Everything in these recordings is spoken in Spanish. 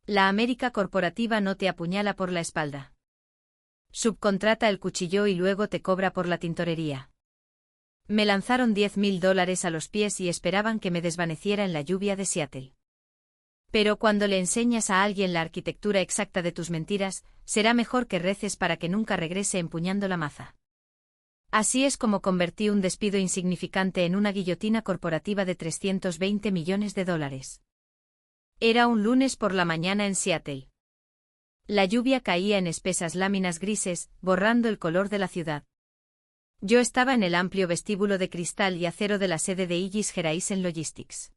La América corporativa no te apuñala por la espalda. Subcontrata el cuchillo y luego te cobra por la tintorería. Me lanzaron $10.000 a los pies y esperaban que me desvaneciera en la lluvia de Seattle. Pero cuando le enseñas a alguien la arquitectura exacta de tus mentiras, será mejor que reces para que nunca regrese empuñando la maza. Así es como convertí un despido insignificante en una guillotina corporativa de $320 millones. Era un lunes por la mañana en Seattle. La lluvia caía en espesas láminas grises, borrando el color de la ciudad. Yo estaba en el amplio vestíbulo de cristal y acero de la sede de Illys Heraisen Logistics.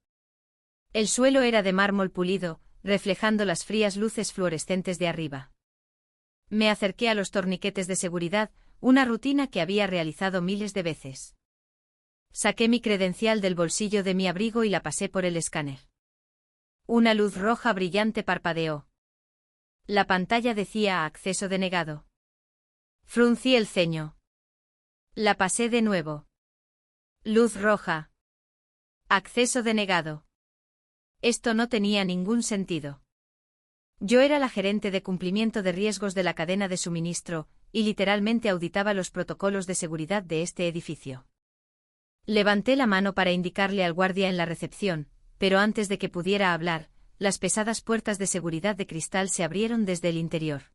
El suelo era de mármol pulido, reflejando las frías luces fluorescentes de arriba. Me acerqué a los torniquetes de seguridad, una rutina que había realizado miles de veces. Saqué mi credencial del bolsillo de mi abrigo y la pasé por el escáner. Una luz roja brillante parpadeó. La pantalla decía acceso denegado. Fruncí el ceño. La pasé de nuevo. Luz roja. Acceso denegado. Esto no tenía ningún sentido. Yo era la gerente de cumplimiento de riesgos de la cadena de suministro, y literalmente auditaba los protocolos de seguridad de este edificio. Levanté la mano para indicarle al guardia en la recepción, pero antes de que pudiera hablar, las pesadas puertas de seguridad de cristal se abrieron desde el interior.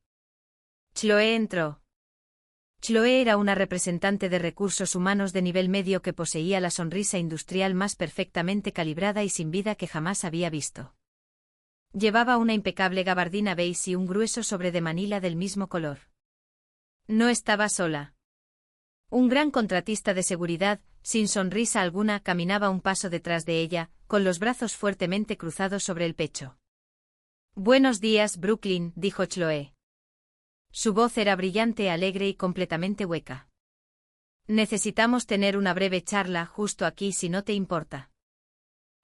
Chloe entró. Chloe era una representante de recursos humanos de nivel medio que poseía la sonrisa industrial más perfectamente calibrada y sin vida que jamás había visto. Llevaba una impecable gabardina beige y un grueso sobre de Manila del mismo color. No estaba sola. Un gran contratista de seguridad, sin sonrisa alguna, caminaba un paso detrás de ella, con los brazos fuertemente cruzados sobre el pecho. Buenos días, Brooklyn, dijo Chloe. Su voz era brillante, alegre y completamente hueca. Necesitamos tener una breve charla justo aquí si no te importa.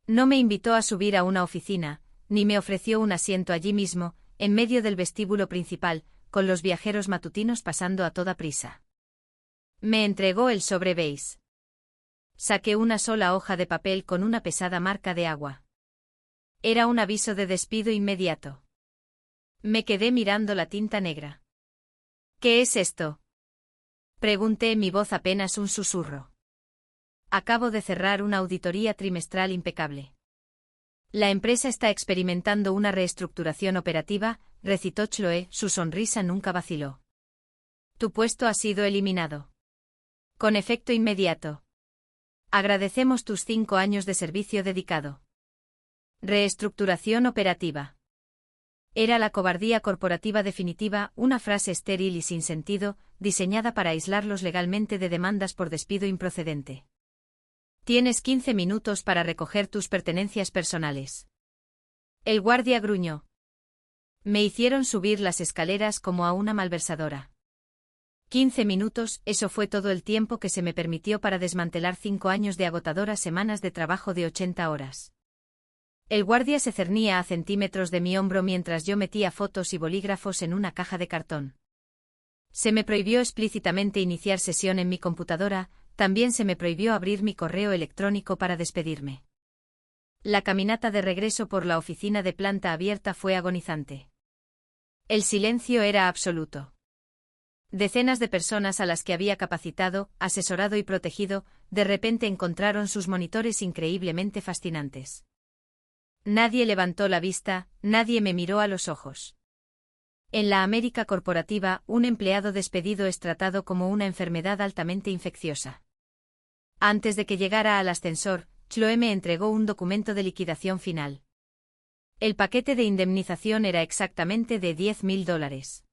No me invitó a subir a una oficina, ni me ofreció un asiento allí mismo, en medio del vestíbulo principal, con los viajeros matutinos pasando a toda prisa. Me entregó el sobre beige. Saqué una sola hoja de papel con una pesada marca de agua. Era un aviso de despido inmediato. Me quedé mirando la tinta negra. ¿Qué es esto?, pregunté, mi voz apenas un susurro. Acabo de cerrar una auditoría trimestral impecable. La empresa está experimentando una reestructuración operativa, recitó Chloe, su sonrisa nunca vaciló. Tu puesto ha sido eliminado. Con efecto inmediato. Agradecemos tus 5 años de servicio dedicado. Reestructuración operativa. Era la cobardía corporativa definitiva, una frase estéril y sin sentido, diseñada para aislarlos legalmente de demandas por despido improcedente. Tienes 15 minutos para recoger tus pertenencias personales. El guardia gruñó. Me hicieron subir las escaleras como a una malversadora. 15 minutos, eso fue todo el tiempo que se me permitió para desmantelar 5 años de agotadoras semanas de trabajo de 80 horas. El guardia se cernía a centímetros de mi hombro mientras yo metía fotos y bolígrafos en una caja de cartón. Se me prohibió explícitamente iniciar sesión en mi computadora, también se me prohibió abrir mi correo electrónico para despedirme. La caminata de regreso por la oficina de planta abierta fue agonizante. El silencio era absoluto. Decenas de personas a las que había capacitado, asesorado y protegido, de repente encontraron sus monitores increíblemente fascinantes. Nadie levantó la vista, nadie me miró a los ojos. En la América corporativa, un empleado despedido es tratado como una enfermedad altamente infecciosa. Antes de que llegara al ascensor, Chloe me entregó un documento de liquidación final. El paquete de indemnización era exactamente de $10.000.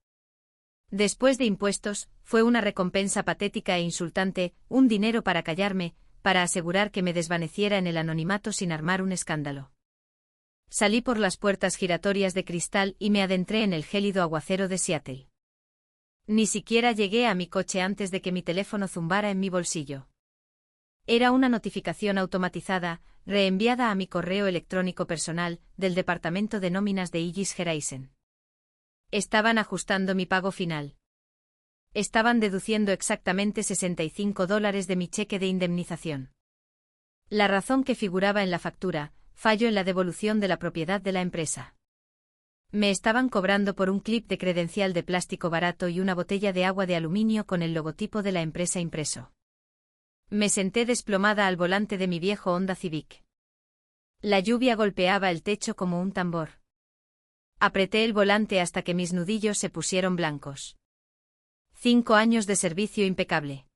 Después de impuestos, fue una recompensa patética e insultante, un dinero para callarme, para asegurar que me desvaneciera en el anonimato sin armar un escándalo. Salí por las puertas giratorias de cristal y me adentré en el gélido aguacero de Seattle. Ni siquiera llegué a mi coche antes de que mi teléfono zumbara en mi bolsillo. Era una notificación automatizada, reenviada a mi correo electrónico personal, del departamento de nóminas de Illys Heraisen. Estaban ajustando mi pago final. Estaban deduciendo exactamente $65 de mi cheque de indemnización. La razón que figuraba en la factura: fallo en la devolución de la propiedad de la empresa. Me estaban cobrando por un clip de credencial de plástico barato y una botella de agua de aluminio con el logotipo de la empresa impreso. Me senté desplomada al volante de mi viejo Honda Civic. La lluvia golpeaba el techo como un tambor. Apreté el volante hasta que mis nudillos se pusieron blancos. 5 años de servicio impecable.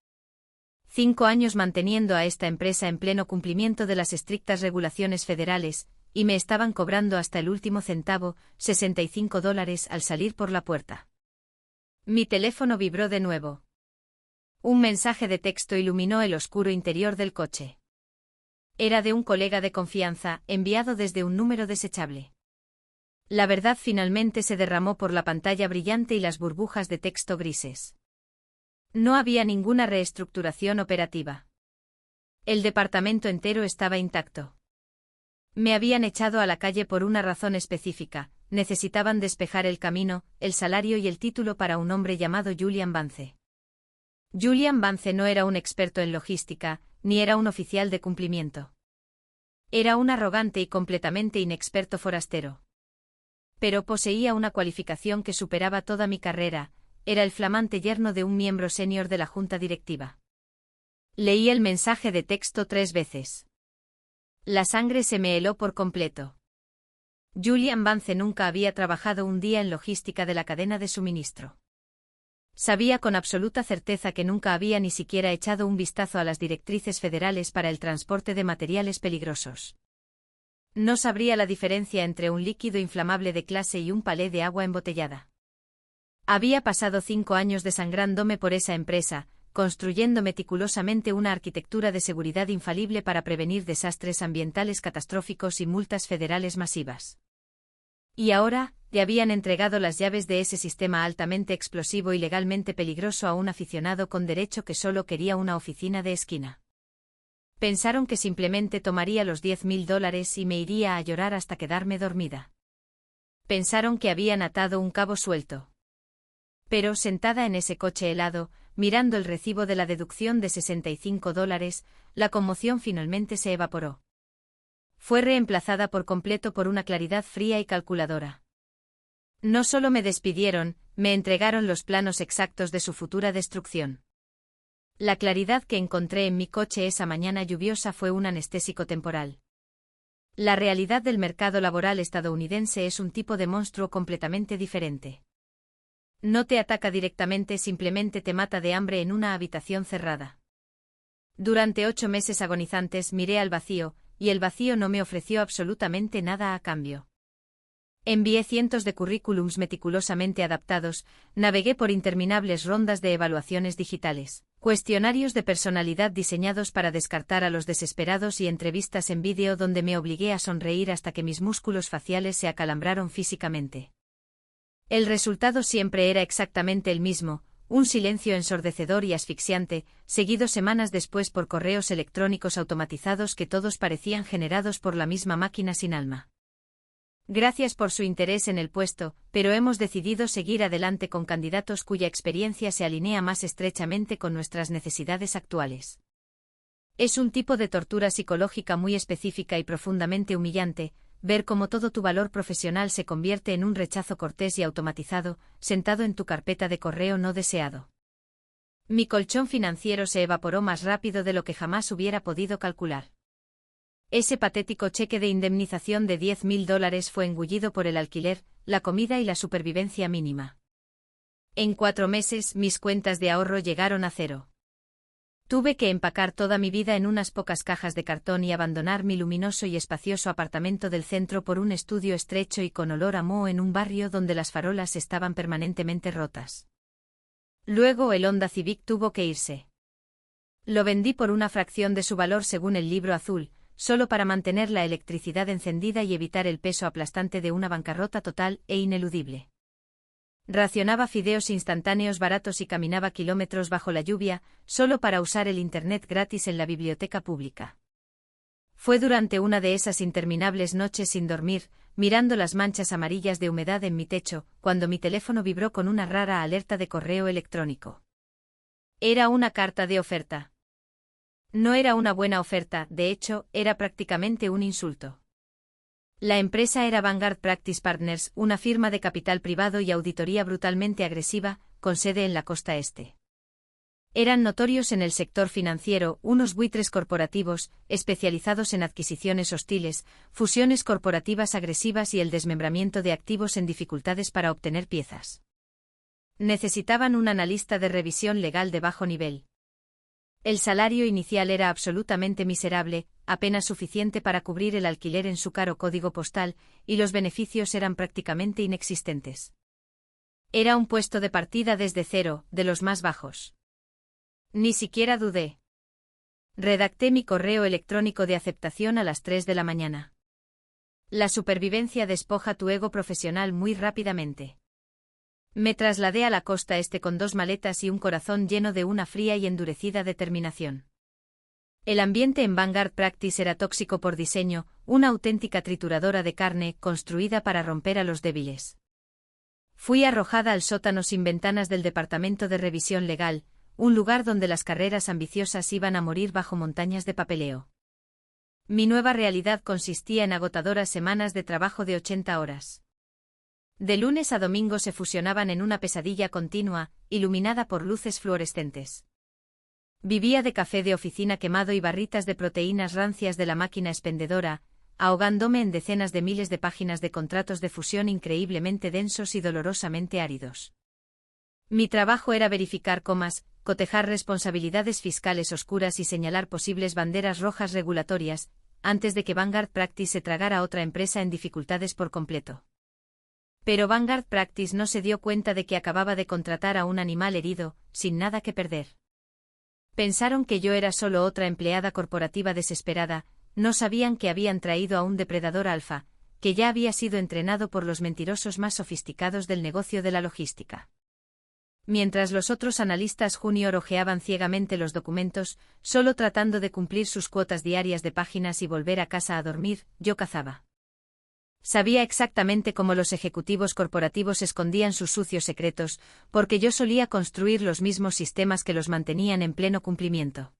5 años manteniendo a esta empresa en pleno cumplimiento de las estrictas regulaciones federales, y me estaban cobrando hasta el último centavo, $65 al salir por la puerta. Mi teléfono vibró de nuevo. Un mensaje de texto iluminó el oscuro interior del coche. Era de un colega de confianza, enviado desde un número desechable. La verdad finalmente se derramó por la pantalla brillante y las burbujas de texto grises. No había ninguna reestructuración operativa. El departamento entero estaba intacto. Me habían echado a la calle por una razón específica: necesitaban despejar el camino, el salario y el título para un hombre llamado Julian Vance. Julian Vance no era un experto en logística, ni era un oficial de cumplimiento. Era un arrogante y completamente inexperto forastero. Pero poseía una cualificación que superaba toda mi carrera: era el flamante yerno de un miembro senior de la junta directiva. Leí el mensaje de texto 3 veces. La sangre se me heló por completo. Julian Vance nunca había trabajado un día en logística de la cadena de suministro. Sabía con absoluta certeza que nunca había ni siquiera echado un vistazo a las directrices federales para el transporte de materiales peligrosos. No sabría la diferencia entre un líquido inflamable de clase y un palé de agua embotellada. Había pasado 5 años desangrándome por esa empresa, construyendo meticulosamente una arquitectura de seguridad infalible para prevenir desastres ambientales catastróficos y multas federales masivas. Y ahora, le habían entregado las llaves de ese sistema altamente explosivo y legalmente peligroso a un aficionado con derecho que solo quería una oficina de esquina. Pensaron que simplemente tomaría los $10,000 y me iría a llorar hasta quedarme dormida. Pensaron que habían atado un cabo suelto. Pero sentada en ese coche helado, mirando el recibo de la deducción de $65, la conmoción finalmente se evaporó. Fue reemplazada por completo por una claridad fría y calculadora. No solo me despidieron, me entregaron los planos exactos de su futura destrucción. La claridad que encontré en mi coche esa mañana lluviosa fue un anestésico temporal. La realidad del mercado laboral estadounidense es un tipo de monstruo completamente diferente. No te ataca directamente, simplemente te mata de hambre en una habitación cerrada. Durante 8 meses agonizantes miré al vacío, y el vacío no me ofreció absolutamente nada a cambio. Envié cientos de currículums meticulosamente adaptados, navegué por interminables rondas de evaluaciones digitales, cuestionarios de personalidad diseñados para descartar a los desesperados y entrevistas en vídeo donde me obligué a sonreír hasta que mis músculos faciales se acalambraron físicamente. El resultado siempre era exactamente el mismo: un silencio ensordecedor y asfixiante, seguido semanas después por correos electrónicos automatizados que todos parecían generados por la misma máquina sin alma. Gracias por su interés en el puesto, pero hemos decidido seguir adelante con candidatos cuya experiencia se alinea más estrechamente con nuestras necesidades actuales. Es un tipo de tortura psicológica muy específica y profundamente humillante, ver cómo todo tu valor profesional se convierte en un rechazo cortés y automatizado, sentado en tu carpeta de correo no deseado. Mi colchón financiero se evaporó más rápido de lo que jamás hubiera podido calcular. Ese patético cheque de indemnización de $10,000 fue engullido por el alquiler, la comida y la supervivencia mínima. En 4 meses mis cuentas de ahorro llegaron a 0. Tuve que empacar toda mi vida en unas pocas cajas de cartón y abandonar mi luminoso y espacioso apartamento del centro por un estudio estrecho y con olor a moho en un barrio donde las farolas estaban permanentemente rotas. Luego el Honda Civic tuvo que irse. Lo vendí por una fracción de su valor según el libro azul, solo para mantener la electricidad encendida y evitar el peso aplastante de una bancarrota total e ineludible. Racionaba fideos instantáneos baratos y caminaba kilómetros bajo la lluvia, solo para usar el internet gratis en la biblioteca pública. Fue durante una de esas interminables noches sin dormir, mirando las manchas amarillas de humedad en mi techo, cuando mi teléfono vibró con una rara alerta de correo electrónico. Era una carta de oferta. No era una buena oferta, de hecho, era prácticamente un insulto. La empresa era Vanguard Practice Partners, una firma de capital privado y auditoría brutalmente agresiva, con sede en la costa este. Eran notorios en el sector financiero, unos buitres corporativos, especializados en adquisiciones hostiles, fusiones corporativas agresivas y el desmembramiento de activos en dificultades para obtener piezas. Necesitaban un analista de revisión legal de bajo nivel. El salario inicial era absolutamente miserable, apenas suficiente para cubrir el alquiler en su caro código postal, y los beneficios eran prácticamente inexistentes. Era un puesto de partida desde cero, de los más bajos. Ni siquiera dudé. Redacté mi correo electrónico de aceptación a las 3 de la mañana. La supervivencia despoja tu ego profesional muy rápidamente. Me trasladé a la costa este con 2 maletas y un corazón lleno de una fría y endurecida determinación. El ambiente en Vanguard Practice era tóxico por diseño, una auténtica trituradora de carne construida para romper a los débiles. Fui arrojada al sótano sin ventanas del Departamento de Revisión Legal, un lugar donde las carreras ambiciosas iban a morir bajo montañas de papeleo. Mi nueva realidad consistía en agotadoras semanas de trabajo de 80 horas. De lunes a domingo se fusionaban en una pesadilla continua, iluminada por luces fluorescentes. Vivía de café de oficina quemado y barritas de proteínas rancias de la máquina expendedora, ahogándome en decenas de miles de páginas de contratos de fusión increíblemente densos y dolorosamente áridos. Mi trabajo era verificar comas, cotejar responsabilidades fiscales oscuras y señalar posibles banderas rojas regulatorias, antes de que Vanguard Practice se tragara a otra empresa en dificultades por completo. Pero Vanguard Practice no se dio cuenta de que acababa de contratar a un animal herido, sin nada que perder. Pensaron que yo era solo otra empleada corporativa desesperada, no sabían que habían traído a un depredador alfa, que ya había sido entrenado por los mentirosos más sofisticados del negocio de la logística. Mientras los otros analistas junior hojeaban ciegamente los documentos, solo tratando de cumplir sus cuotas diarias de páginas y volver a casa a dormir, yo cazaba. Sabía exactamente cómo los ejecutivos corporativos escondían sus sucios secretos, porque yo solía construir los mismos sistemas que los mantenían en pleno cumplimiento.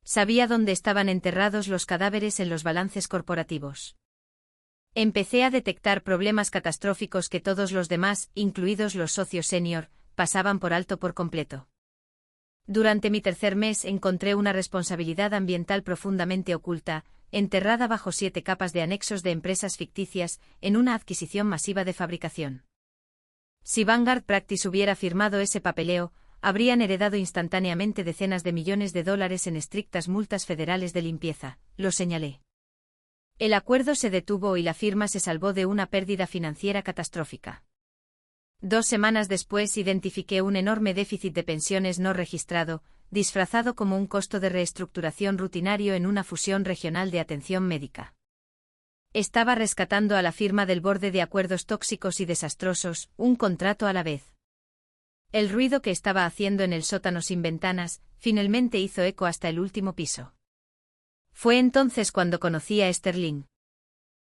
Sabía dónde estaban enterrados los cadáveres en los balances corporativos. Empecé a detectar problemas catastróficos que todos los demás, incluidos los socios senior, pasaban por alto por completo. Durante mi tercer mes encontré una responsabilidad ambiental profundamente oculta, enterrada bajo 7 capas de anexos de empresas ficticias, en una adquisición masiva de fabricación. Si Vanguard Practice hubiera firmado ese papeleo, habrían heredado instantáneamente decenas de millones de dólares en estrictas multas federales de limpieza, lo señalé. El acuerdo se detuvo y la firma se salvó de una pérdida financiera catastrófica. 2 semanas después identifiqué un enorme déficit de pensiones no registrado, disfrazado como un costo de reestructuración rutinario en una fusión regional de atención médica. Estaba rescatando a la firma del borde de acuerdos tóxicos y desastrosos, un contrato a la vez. El ruido que estaba haciendo en el sótano sin ventanas, finalmente hizo eco hasta el último piso. Fue entonces cuando conocí a Sterling.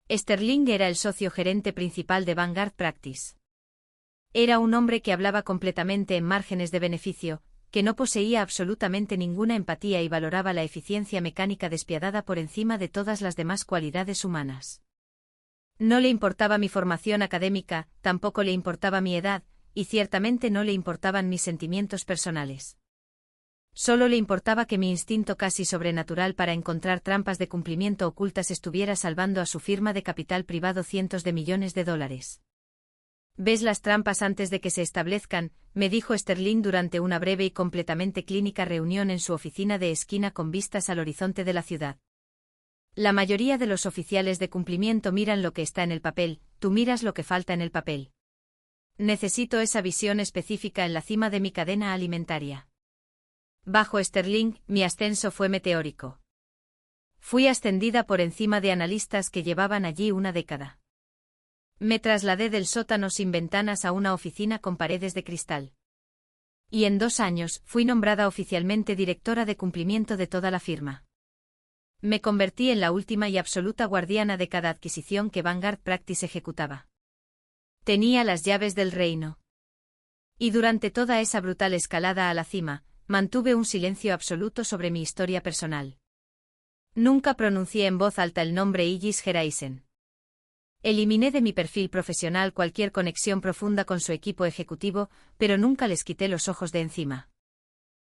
Sterling era el socio gerente principal de Vanguard Practice. Era un hombre que hablaba completamente en márgenes de beneficio, que no poseía absolutamente ninguna empatía y valoraba la eficiencia mecánica despiadada por encima de todas las demás cualidades humanas. No le importaba mi formación académica, tampoco le importaba mi edad, y ciertamente no le importaban mis sentimientos personales. Solo le importaba que mi instinto casi sobrenatural para encontrar trampas de cumplimiento ocultas estuviera salvando a su firma de capital privado cientos de millones de dólares. «¿Ves las trampas antes de que se establezcan?», me dijo Sterling durante una breve y completamente clínica reunión en su oficina de esquina con vistas al horizonte de la ciudad. La mayoría de los oficiales de cumplimiento miran lo que está en el papel, tú miras lo que falta en el papel. Necesito esa visión específica en la cima de mi cadena alimentaria. Bajo Sterling, mi ascenso fue meteórico. Fui ascendida por encima de analistas que llevaban allí una década. Me trasladé del sótano sin ventanas a una oficina con paredes de cristal. Y en 2 años fui nombrada oficialmente directora de cumplimiento de toda la firma. Me convertí en la última y absoluta guardiana de cada adquisición que Vanguard Practice ejecutaba. Tenía las llaves del reino. Y durante toda esa brutal escalada a la cima, mantuve un silencio absoluto sobre mi historia personal. Nunca pronuncié en voz alta el nombre Yildiz Geraisen. Eliminé de mi perfil profesional cualquier conexión profunda con su equipo ejecutivo, pero nunca les quité los ojos de encima.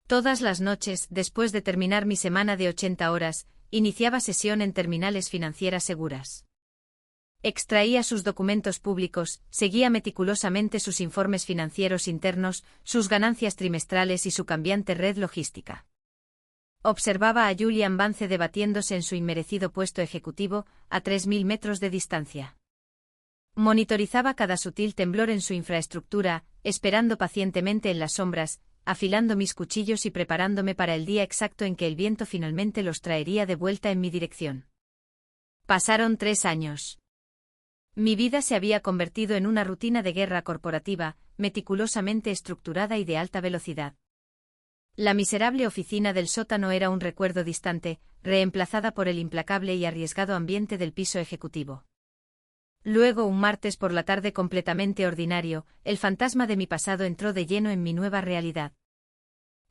Todas las noches, después de terminar mi semana de 80 horas, iniciaba sesión en terminales financieras seguras. Extraía sus documentos públicos, seguía meticulosamente sus informes financieros internos, sus ganancias trimestrales y su cambiante red logística. Observaba a Julian Vance debatiéndose en su inmerecido puesto ejecutivo, a 3.000 metros de distancia. Monitorizaba cada sutil temblor en su infraestructura, esperando pacientemente en las sombras, afilando mis cuchillos y preparándome para el día exacto en que el viento finalmente los traería de vuelta en mi dirección. Pasaron 3 años. Mi vida se había convertido en una rutina de guerra corporativa, meticulosamente estructurada y de alta velocidad. La miserable oficina del sótano era un recuerdo distante, reemplazada por el implacable y arriesgado ambiente del piso ejecutivo. Luego, un martes por la tarde completamente ordinario, el fantasma de mi pasado entró de lleno en mi nueva realidad.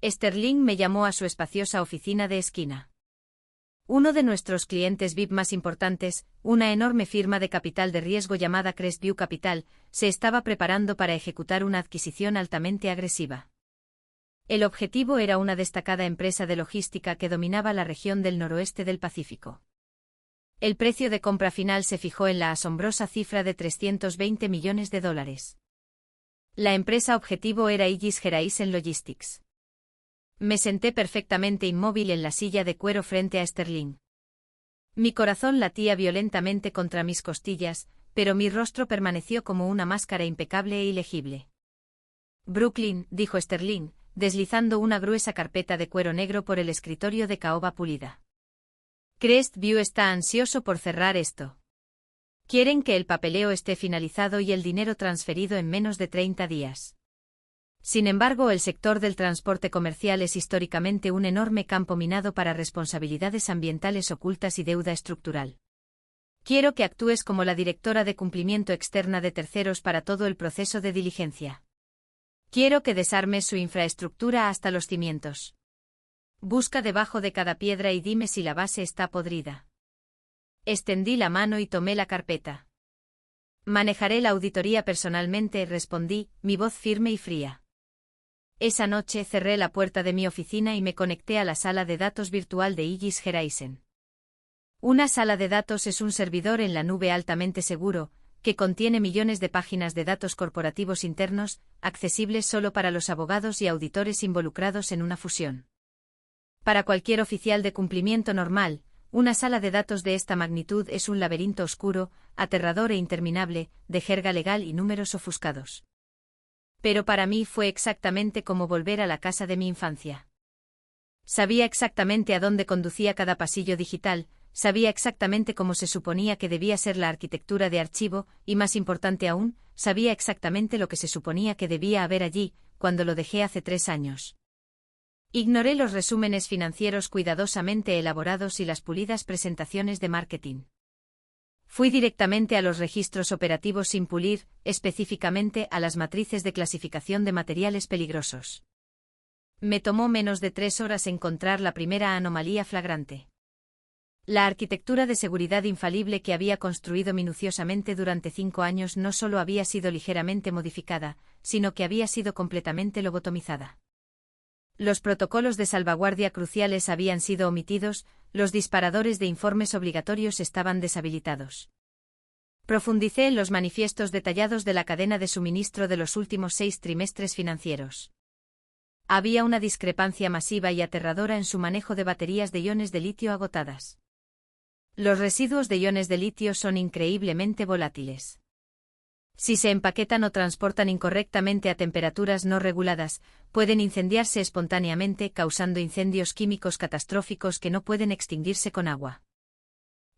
Sterling me llamó a su espaciosa oficina de esquina. Uno de nuestros clientes VIP más importantes, una enorme firma de capital de riesgo llamada Crestview Capital, se estaba preparando para ejecutar una adquisición altamente agresiva. El objetivo era una destacada empresa de logística que dominaba la región del noroeste del Pacífico. El precio de compra final se fijó en la asombrosa cifra de $320 millones. La empresa objetivo era Aegis Horizon Logistics. Me senté perfectamente inmóvil en la silla de cuero frente a Sterling. Mi corazón latía violentamente contra mis costillas, pero mi rostro permaneció como una máscara impecable e ilegible. Brooklyn, dijo Sterling, deslizando una gruesa carpeta de cuero negro por el escritorio de caoba pulida. Crestview está ansioso por cerrar esto. Quieren que el papeleo esté finalizado y el dinero transferido en menos de 30 días. Sin embargo, el sector del transporte comercial es históricamente un enorme campo minado para responsabilidades ambientales ocultas y deuda estructural. Quiero que actúes como la directora de cumplimiento externa de terceros para todo el proceso de diligencia. Quiero que desarmes su infraestructura hasta los cimientos. Busca debajo de cada piedra y dime si la base está podrida. Extendí la mano y tomé la carpeta. Manejaré la auditoría personalmente, respondí, mi voz firme y fría. Esa noche cerré la puerta de mi oficina y me conecté a la sala de datos virtual de Aegis Horizon. Una sala de datos es un servidor en la nube altamente seguro, que contiene millones de páginas de datos corporativos internos, accesibles solo para los abogados y auditores involucrados en una fusión. Para cualquier oficial de cumplimiento normal, una sala de datos de esta magnitud es un laberinto oscuro, aterrador e interminable, de jerga legal y números ofuscados. Pero para mí fue exactamente como volver a la casa de mi infancia. Sabía exactamente a dónde conducía cada pasillo digital, sabía exactamente cómo se suponía que debía ser la arquitectura de archivo, y más importante aún, sabía exactamente lo que se suponía que debía haber allí, cuando lo dejé hace 3 años. Ignoré los resúmenes financieros cuidadosamente elaborados y las pulidas presentaciones de marketing. Fui directamente a los registros operativos sin pulir, específicamente a las matrices de clasificación de materiales peligrosos. Me tomó menos de 3 horas encontrar la primera anomalía flagrante. La arquitectura de seguridad infalible que había construido minuciosamente durante 5 años no solo había sido ligeramente modificada, sino que había sido completamente lobotomizada. Los protocolos de salvaguardia cruciales habían sido omitidos, los disparadores de informes obligatorios estaban deshabilitados. Profundicé en los manifiestos detallados de la cadena de suministro de los últimos 6 trimestres financieros. Había una discrepancia masiva y aterradora en su manejo de baterías de iones de litio agotadas. Los residuos de iones de litio son increíblemente volátiles. Si se empaquetan o transportan incorrectamente a temperaturas no reguladas, pueden incendiarse espontáneamente, causando incendios químicos catastróficos que no pueden extinguirse con agua.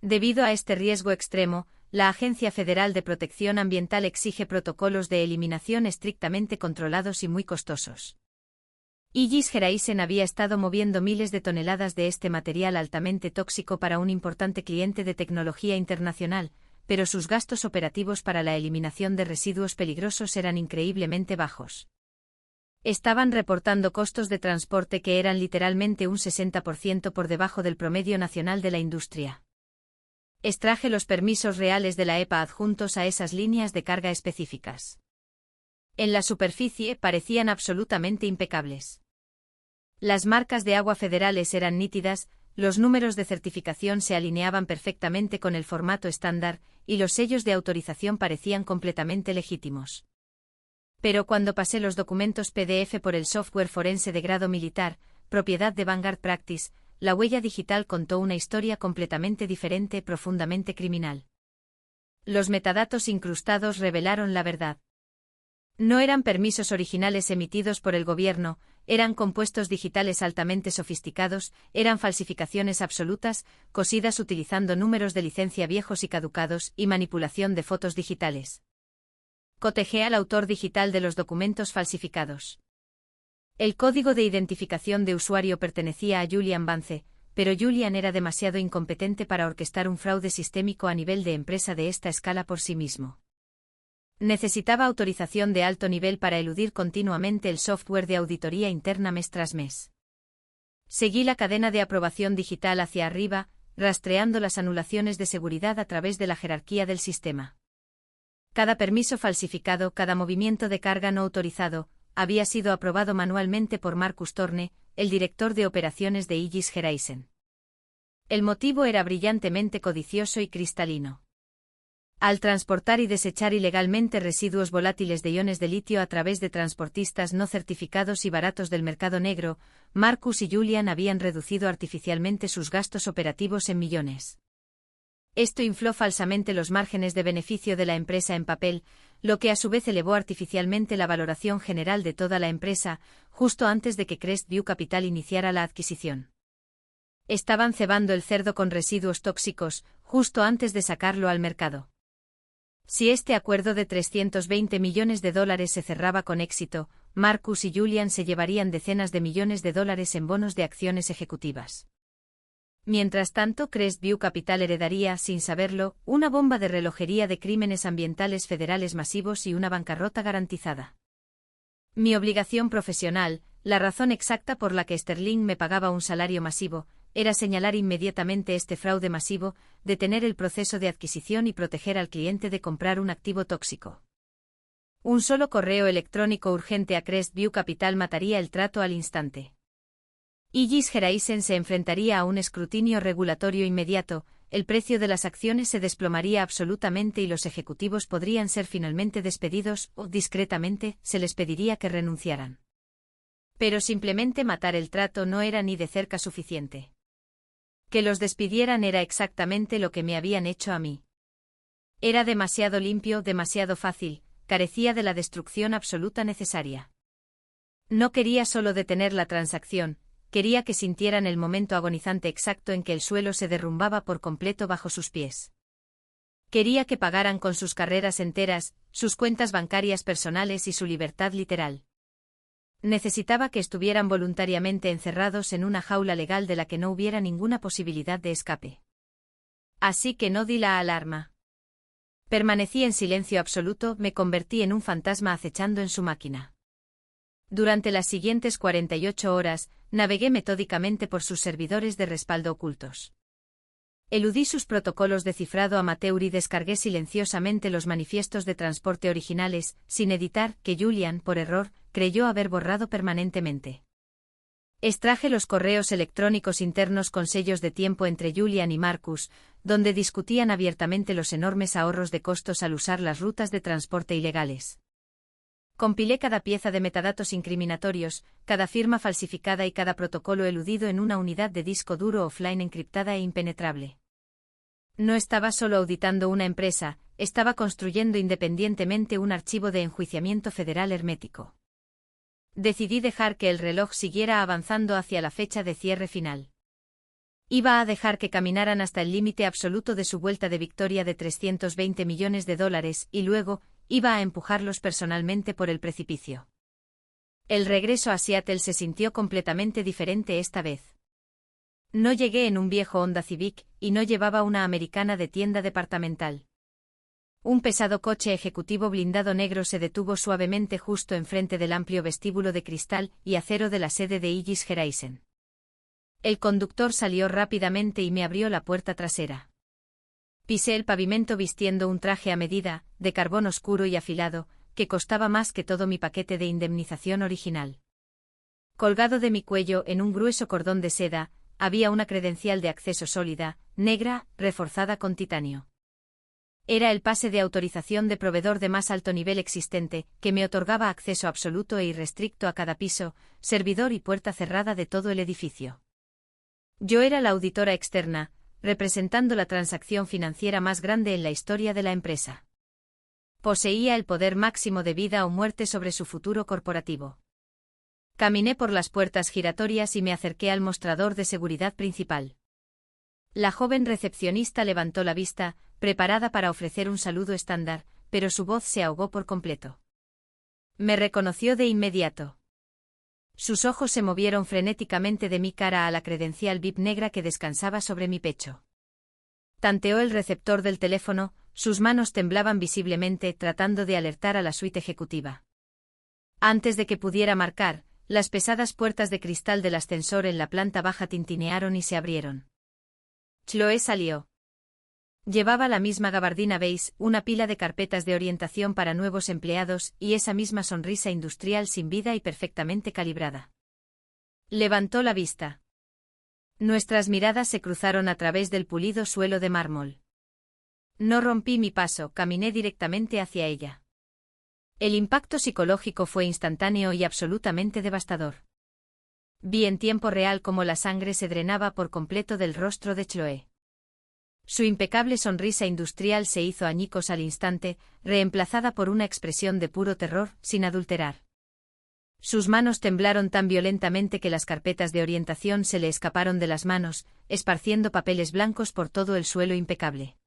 Debido a este riesgo extremo, la Agencia Federal de Protección Ambiental exige protocolos de eliminación estrictamente controlados y muy costosos. Aegis Horizon había estado moviendo miles de toneladas de este material altamente tóxico para un importante cliente de tecnología internacional, pero sus gastos operativos para la eliminación de residuos peligrosos eran increíblemente bajos. Estaban reportando costos de transporte que eran literalmente un 60% por debajo del promedio nacional de la industria. Extraje los permisos reales de la EPA adjuntos a esas líneas de carga específicas. En la superficie parecían absolutamente impecables. Las marcas de agua federales eran nítidas, los números de certificación se alineaban perfectamente con el formato estándar, y los sellos de autorización parecían completamente legítimos. Pero cuando pasé los documentos PDF por el software forense de grado militar, propiedad de Vanguard Practice, la huella digital contó una historia completamente diferente, profundamente criminal. Los metadatos incrustados revelaron la verdad. No eran permisos originales emitidos por el gobierno, eran compuestos digitales altamente sofisticados, eran falsificaciones absolutas, cosidas utilizando números de licencia viejos y caducados, y manipulación de fotos digitales. Cotejé al autor digital de los documentos falsificados. El código de identificación de usuario pertenecía a Julian Vance, pero Julian era demasiado incompetente para orquestar un fraude sistémico a nivel de empresa de esta escala por sí mismo. Necesitaba autorización de alto nivel para eludir continuamente el software de auditoría interna mes tras mes. Seguí la cadena de aprobación digital hacia arriba, rastreando las anulaciones de seguridad a través de la jerarquía del sistema. Cada permiso falsificado, cada movimiento de carga no autorizado, había sido aprobado manualmente por Marcus Thorne, el director de operaciones de Aegis Horizon. El motivo era brillantemente codicioso y cristalino. Al transportar y desechar ilegalmente residuos volátiles de iones de litio a través de transportistas no certificados y baratos del mercado negro, Marcus y Julian habían reducido artificialmente sus gastos operativos en millones. Esto infló falsamente los márgenes de beneficio de la empresa en papel, lo que a su vez elevó artificialmente la valoración general de toda la empresa, justo antes de que Crestview Capital iniciara la adquisición. Estaban cebando el cerdo con residuos tóxicos, justo antes de sacarlo al mercado. Si este acuerdo de $320 millones se cerraba con éxito, Marcus y Julian se llevarían decenas de millones de dólares en bonos de acciones ejecutivas. Mientras tanto, Crestview Capital heredaría, sin saberlo, una bomba de relojería de crímenes ambientales federales masivos y una bancarrota garantizada. Mi obligación profesional, la razón exacta por la que Sterling me pagaba un salario masivo, era señalar inmediatamente este fraude masivo, detener el proceso de adquisición y proteger al cliente de comprar un activo tóxico. Un solo correo electrónico urgente a Crestview Capital mataría el trato al instante. Aegis Horizon se enfrentaría a un escrutinio regulatorio inmediato, el precio de las acciones se desplomaría absolutamente y los ejecutivos podrían ser finalmente despedidos o, discretamente, se les pediría que renunciaran. Pero simplemente matar el trato no era ni de cerca suficiente. Que los despidieran era exactamente lo que me habían hecho a mí. Era demasiado limpio, demasiado fácil, carecía de la destrucción absoluta necesaria. No quería solo detener la transacción, quería que sintieran el momento agonizante exacto en que el suelo se derrumbaba por completo bajo sus pies. Quería que pagaran con sus carreras enteras, sus cuentas bancarias personales y su libertad literal. Necesitaba que estuvieran voluntariamente encerrados en una jaula legal de la que no hubiera ninguna posibilidad de escape. Así que no di la alarma. Permanecí en silencio absoluto, me convertí en un fantasma acechando en su máquina. Durante las siguientes 48 horas, navegué metódicamente por sus servidores de respaldo ocultos. Eludí sus protocolos de cifrado amateur y descargué silenciosamente los manifiestos de transporte originales, sin editar, que Julian, por error, creyó haber borrado permanentemente. Extraje los correos electrónicos internos con sellos de tiempo entre Julian y Marcus, donde discutían abiertamente los enormes ahorros de costos al usar las rutas de transporte ilegales. Compilé cada pieza de metadatos incriminatorios, cada firma falsificada y cada protocolo eludido en una unidad de disco duro offline encriptada e impenetrable. No estaba solo auditando una empresa, estaba construyendo independientemente un archivo de enjuiciamiento federal hermético. Decidí dejar que el reloj siguiera avanzando hacia la fecha de cierre final. Iba a dejar que caminaran hasta el límite absoluto de su vuelta de victoria de $320 millones y luego, iba a empujarlos personalmente por el precipicio. El regreso a Seattle se sintió completamente diferente esta vez. No llegué en un viejo Honda Civic, y no llevaba una americana de tienda departamental. Un pesado coche ejecutivo blindado negro se detuvo suavemente justo enfrente del amplio vestíbulo de cristal y acero de la sede de Aegis Horizon. El conductor salió rápidamente y me abrió la puerta trasera. Pisé el pavimento vistiendo un traje a medida, de carbón oscuro y afilado, que costaba más que todo mi paquete de indemnización original. Colgado de mi cuello en un grueso cordón de seda, había una credencial de acceso sólida, negra, reforzada con titanio. Era el pase de autorización de proveedor de más alto nivel existente, que me otorgaba acceso absoluto e irrestricto a cada piso, servidor y puerta cerrada de todo el edificio. Yo era la auditora externa, representando la transacción financiera más grande en la historia de la empresa. Poseía el poder máximo de vida o muerte sobre su futuro corporativo. Caminé por las puertas giratorias y me acerqué al mostrador de seguridad principal. La joven recepcionista levantó la vista, preparada para ofrecer un saludo estándar, pero su voz se ahogó por completo. Me reconoció de inmediato. Sus ojos se movieron frenéticamente de mi cara a la credencial VIP negra que descansaba sobre mi pecho. Tanteó el receptor del teléfono, sus manos temblaban visiblemente tratando de alertar a la suite ejecutiva. Antes de que pudiera marcar, las pesadas puertas de cristal del ascensor en la planta baja tintinearon y se abrieron. Chloé salió. Llevaba la misma gabardina beige, una pila de carpetas de orientación para nuevos empleados y esa misma sonrisa industrial sin vida y perfectamente calibrada. Levantó la vista. Nuestras miradas se cruzaron a través del pulido suelo de mármol. No rompí mi paso, caminé directamente hacia ella. El impacto psicológico fue instantáneo y absolutamente devastador. Vi en tiempo real cómo la sangre se drenaba por completo del rostro de Chloé. Su impecable sonrisa industrial se hizo añicos al instante, reemplazada por una expresión de puro terror, sin adulterar. Sus manos temblaron tan violentamente que las carpetas de orientación se le escaparon de las manos, esparciendo papeles blancos por todo el suelo impecable.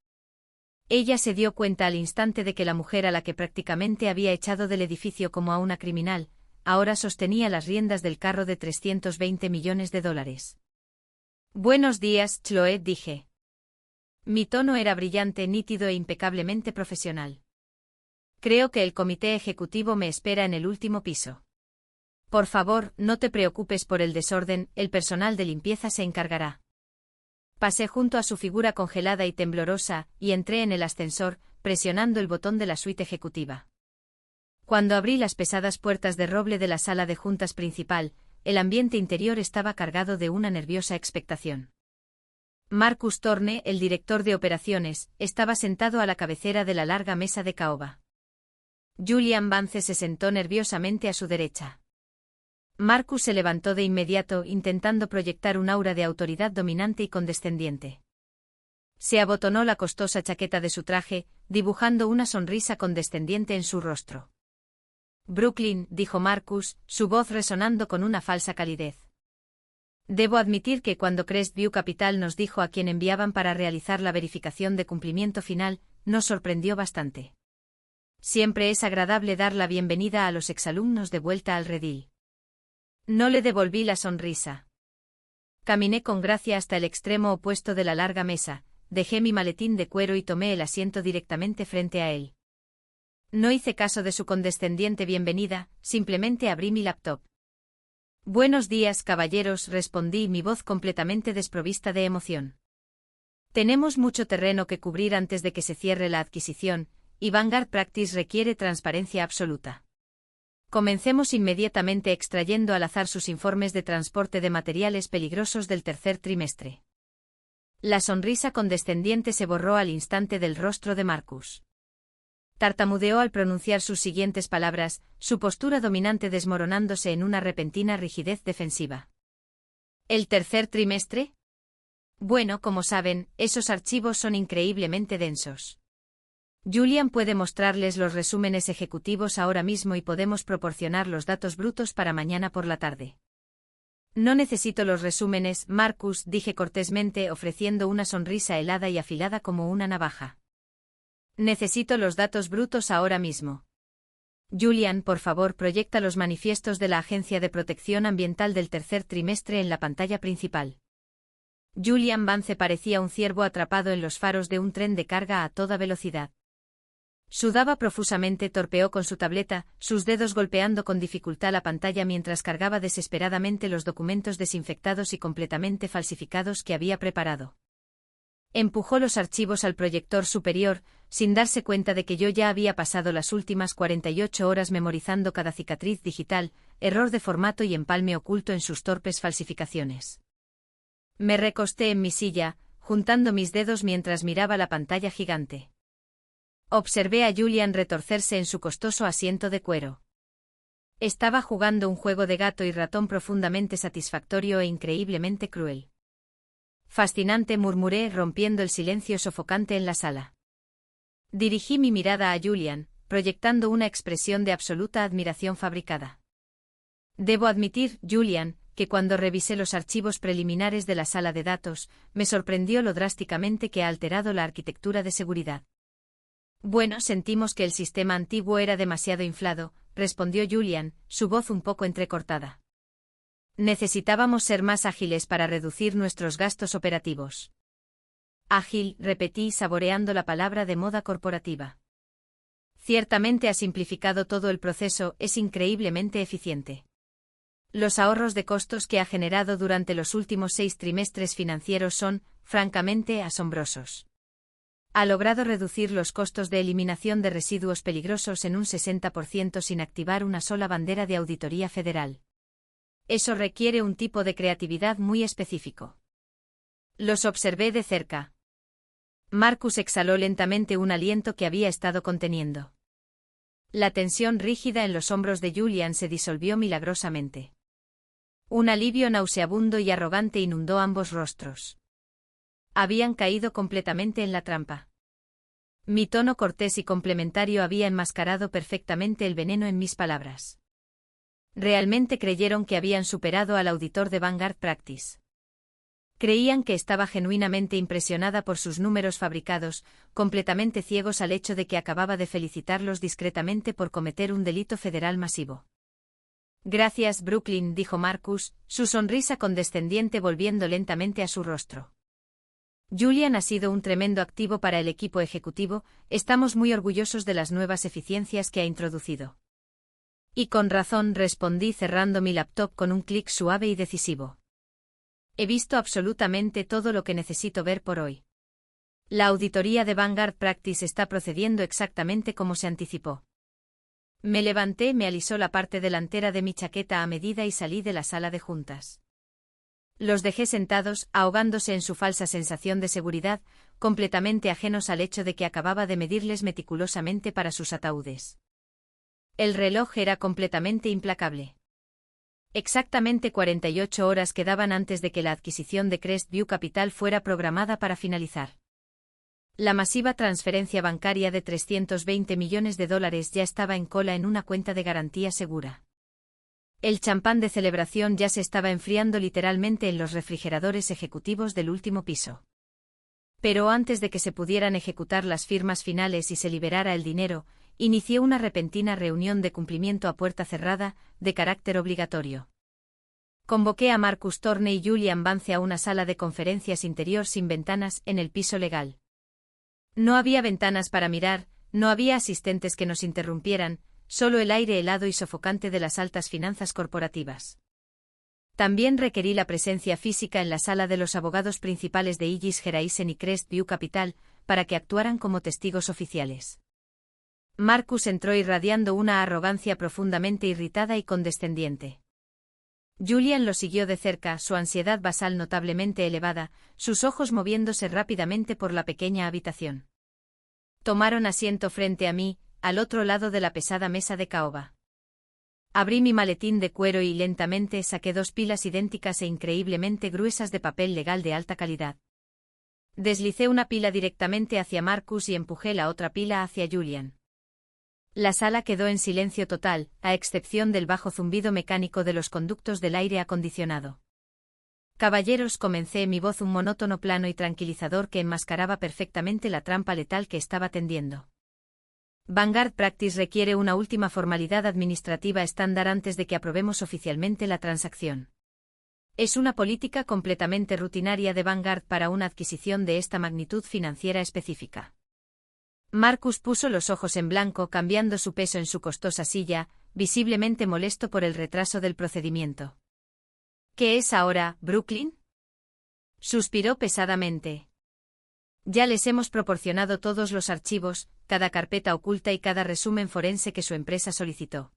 Ella se dio cuenta al instante de que la mujer a la que prácticamente había echado del edificio como a una criminal, ahora sostenía las riendas del carro de 320 millones de dólares. Buenos días, Chloé, dije. Mi tono era brillante, nítido e impecablemente profesional. Creo que el comité ejecutivo me espera en el último piso. Por favor, no te preocupes por el desorden, el personal de limpieza se encargará. Pasé junto a su figura congelada y temblorosa, y entré en el ascensor, presionando el botón de la suite ejecutiva. Cuando abrí las pesadas puertas de roble de la sala de juntas principal, el ambiente interior estaba cargado de una nerviosa expectación. Marcus Thorne, el director de operaciones, estaba sentado a la cabecera de la larga mesa de caoba. Julian Vance se sentó nerviosamente a su derecha. Marcus se levantó de inmediato intentando proyectar un aura de autoridad dominante y condescendiente. Se abotonó la costosa chaqueta de su traje, dibujando una sonrisa condescendiente en su rostro. Brooklyn, dijo Marcus, su voz resonando con una falsa calidez. Debo admitir que cuando Crestview Capital nos dijo a quién enviaban para realizar la verificación de cumplimiento final, nos sorprendió bastante. Siempre es agradable dar la bienvenida a los exalumnos de vuelta al redil. No le devolví la sonrisa. Caminé con gracia hasta el extremo opuesto de la larga mesa, dejé mi maletín de cuero y tomé el asiento directamente frente a él. No hice caso de su condescendiente bienvenida, simplemente abrí mi laptop. Buenos días, caballeros, respondí, mi voz completamente desprovista de emoción. Tenemos mucho terreno que cubrir antes de que se cierre la adquisición, y Vanguard Practice requiere transparencia absoluta. Comencemos inmediatamente extrayendo al azar sus informes de transporte de materiales peligrosos del tercer trimestre. La sonrisa condescendiente se borró al instante del rostro de Marcus. Tartamudeó al pronunciar sus siguientes palabras, su postura dominante desmoronándose en una repentina rigidez defensiva. ¿El tercer trimestre? Bueno, como saben, esos archivos son increíblemente densos. Julian puede mostrarles los resúmenes ejecutivos ahora mismo y podemos proporcionar los datos brutos para mañana por la tarde. No necesito los resúmenes, Marcus, dije cortésmente ofreciendo una sonrisa helada y afilada como una navaja. Necesito los datos brutos ahora mismo. Julian, por favor, proyecta los manifiestos de la Agencia de Protección Ambiental del tercer trimestre en la pantalla principal. Julian Vance parecía un ciervo atrapado en los faros de un tren de carga a toda velocidad. Sudaba profusamente, torpeó con su tableta, sus dedos golpeando con dificultad la pantalla mientras cargaba desesperadamente los documentos desinfectados y completamente falsificados que había preparado. Empujó los archivos al proyector superior, sin darse cuenta de que yo ya había pasado las últimas 48 horas memorizando cada cicatriz digital, error de formato y empalme oculto en sus torpes falsificaciones. Me recosté en mi silla, juntando mis dedos mientras miraba la pantalla gigante. Observé a Julian retorcerse en su costoso asiento de cuero. Estaba jugando un juego de gato y ratón profundamente satisfactorio e increíblemente cruel. Fascinante, murmuré, rompiendo el silencio sofocante en la sala. Dirigí mi mirada a Julian, proyectando una expresión de absoluta admiración fabricada. Debo admitir, Julian, que cuando revisé los archivos preliminares de la sala de datos, me sorprendió lo drásticamente que ha alterado la arquitectura de seguridad. Bueno, sentimos que el sistema antiguo era demasiado inflado, respondió Julian, su voz un poco entrecortada. Necesitábamos ser más ágiles para reducir nuestros gastos operativos. Ágil, repetí, saboreando la palabra de moda corporativa. Ciertamente ha simplificado todo el proceso, es increíblemente eficiente. Los ahorros de costos que ha generado durante los últimos 6 trimestres financieros son, francamente, asombrosos. Ha logrado reducir los costos de eliminación de residuos peligrosos en un 60% sin activar una sola bandera de auditoría federal. Eso requiere un tipo de creatividad muy específico. Los observé de cerca. Marcus exhaló lentamente un aliento que había estado conteniendo. La tensión rígida en los hombros de Julian se disolvió milagrosamente. Un alivio nauseabundo y arrogante inundó ambos rostros. Habían caído completamente en la trampa. Mi tono cortés y complementario había enmascarado perfectamente el veneno en mis palabras. Realmente creyeron que habían superado al auditor de Vanguard Practice. Creían que estaba genuinamente impresionada por sus números fabricados, completamente ciegos al hecho de que acababa de felicitarlos discretamente por cometer un delito federal masivo. Gracias, Brooklyn, dijo Marcus, su sonrisa condescendiente volviendo lentamente a su rostro. Julian ha sido un tremendo activo para el equipo ejecutivo, estamos muy orgullosos de las nuevas eficiencias que ha introducido. Y con razón, respondí cerrando mi laptop con un clic suave y decisivo. He visto absolutamente todo lo que necesito ver por hoy. La auditoría de Vanguard Practice está procediendo exactamente como se anticipó. Me levanté, me alisó la parte delantera de mi chaqueta a medida y salí de la sala de juntas. Los dejé sentados, ahogándose en su falsa sensación de seguridad, completamente ajenos al hecho de que acababa de medirles meticulosamente para sus ataúdes. El reloj era completamente implacable. Exactamente 48 horas quedaban antes de que la adquisición de Crestview Capital fuera programada para finalizar. La masiva transferencia bancaria de $320 millones ya estaba en cola en una cuenta de garantía segura. El champán de celebración ya se estaba enfriando literalmente en los refrigeradores ejecutivos del último piso. Pero antes de que se pudieran ejecutar las firmas finales y se liberara el dinero, inició una repentina reunión de cumplimiento a puerta cerrada, de carácter obligatorio. Convoqué a Marcus Thorne y Julian Vance a una sala de conferencias interior sin ventanas en el piso legal. No había ventanas para mirar, no había asistentes que nos interrumpieran, solo el aire helado y sofocante de las altas finanzas corporativas. También requerí la presencia física en la sala de los abogados principales de Illis Geraisen y Crestview Capital, para que actuaran como testigos oficiales. Marcus entró irradiando una arrogancia profundamente irritada y condescendiente. Julian lo siguió de cerca, su ansiedad basal notablemente elevada, sus ojos moviéndose rápidamente por la pequeña habitación. Tomaron asiento frente a mí, al otro lado de la pesada mesa de caoba. Abrí mi maletín de cuero y lentamente saqué 2 pilas idénticas e increíblemente gruesas de papel legal de alta calidad. Deslicé una pila directamente hacia Marcus y empujé la otra pila hacia Julian. La sala quedó en silencio total, a excepción del bajo zumbido mecánico de los conductos del aire acondicionado. Caballeros, comencé, mi voz un monótono plano y tranquilizador que enmascaraba perfectamente la trampa letal que estaba tendiendo. Vanguard Practice requiere una última formalidad administrativa estándar antes de que aprobemos oficialmente la transacción. Es una política completamente rutinaria de Vanguard para una adquisición de esta magnitud financiera específica. Marcus puso los ojos en blanco, cambiando su peso en su costosa silla, visiblemente molesto por el retraso del procedimiento. ¿Qué es ahora, Brooklyn? Suspiró pesadamente. Ya les hemos proporcionado todos los archivos, cada carpeta oculta y cada resumen forense que su empresa solicitó.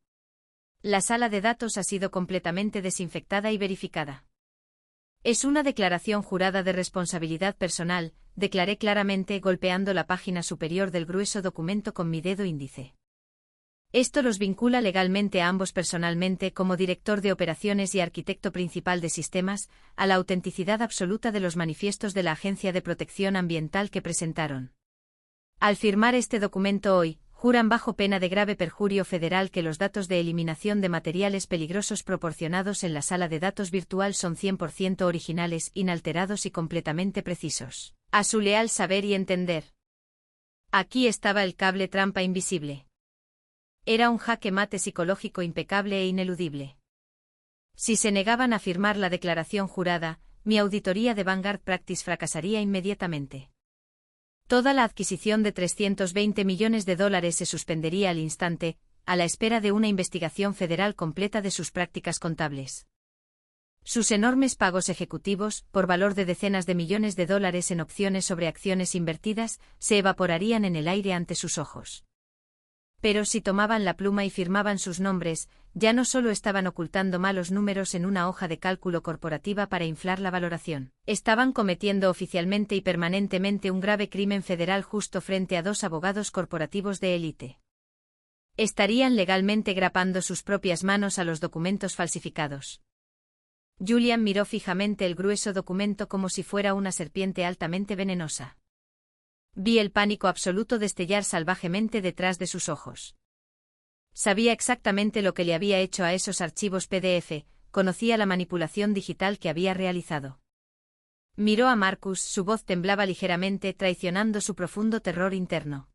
La sala de datos ha sido completamente desinfectada y verificada. Es una declaración jurada de responsabilidad personal, declaré claramente golpeando la página superior del grueso documento con mi dedo índice. Esto los vincula legalmente a ambos personalmente como director de operaciones y arquitecto principal de sistemas, a la autenticidad absoluta de los manifiestos de la Agencia de Protección Ambiental que presentaron. Al firmar este documento hoy, juran bajo pena de grave perjurio federal que los datos de eliminación de materiales peligrosos proporcionados en la sala de datos virtual son 100% originales, inalterados y completamente precisos. A su leal saber y entender. Aquí estaba el cable trampa invisible. Era un jaque mate psicológico impecable e ineludible. Si se negaban a firmar la declaración jurada, mi auditoría de Vanguard Practice fracasaría inmediatamente. Toda la adquisición de $320 millones se suspendería al instante, a la espera de una investigación federal completa de sus prácticas contables. Sus enormes pagos ejecutivos, por valor de decenas de millones de dólares en opciones sobre acciones invertidas, se evaporarían en el aire ante sus ojos. Pero si tomaban la pluma y firmaban sus nombres, ya no solo estaban ocultando malos números en una hoja de cálculo corporativa para inflar la valoración, estaban cometiendo oficialmente y permanentemente un grave crimen federal justo frente a dos abogados corporativos de élite. Estarían legalmente grapando sus propias manos a los documentos falsificados. Julian miró fijamente el grueso documento como si fuera una serpiente altamente venenosa. Vi el pánico absoluto destellar salvajemente detrás de sus ojos. Sabía exactamente lo que le había hecho a esos archivos PDF, conocía la manipulación digital que había realizado. Miró a Marcus, su voz temblaba ligeramente, traicionando su profundo terror interno.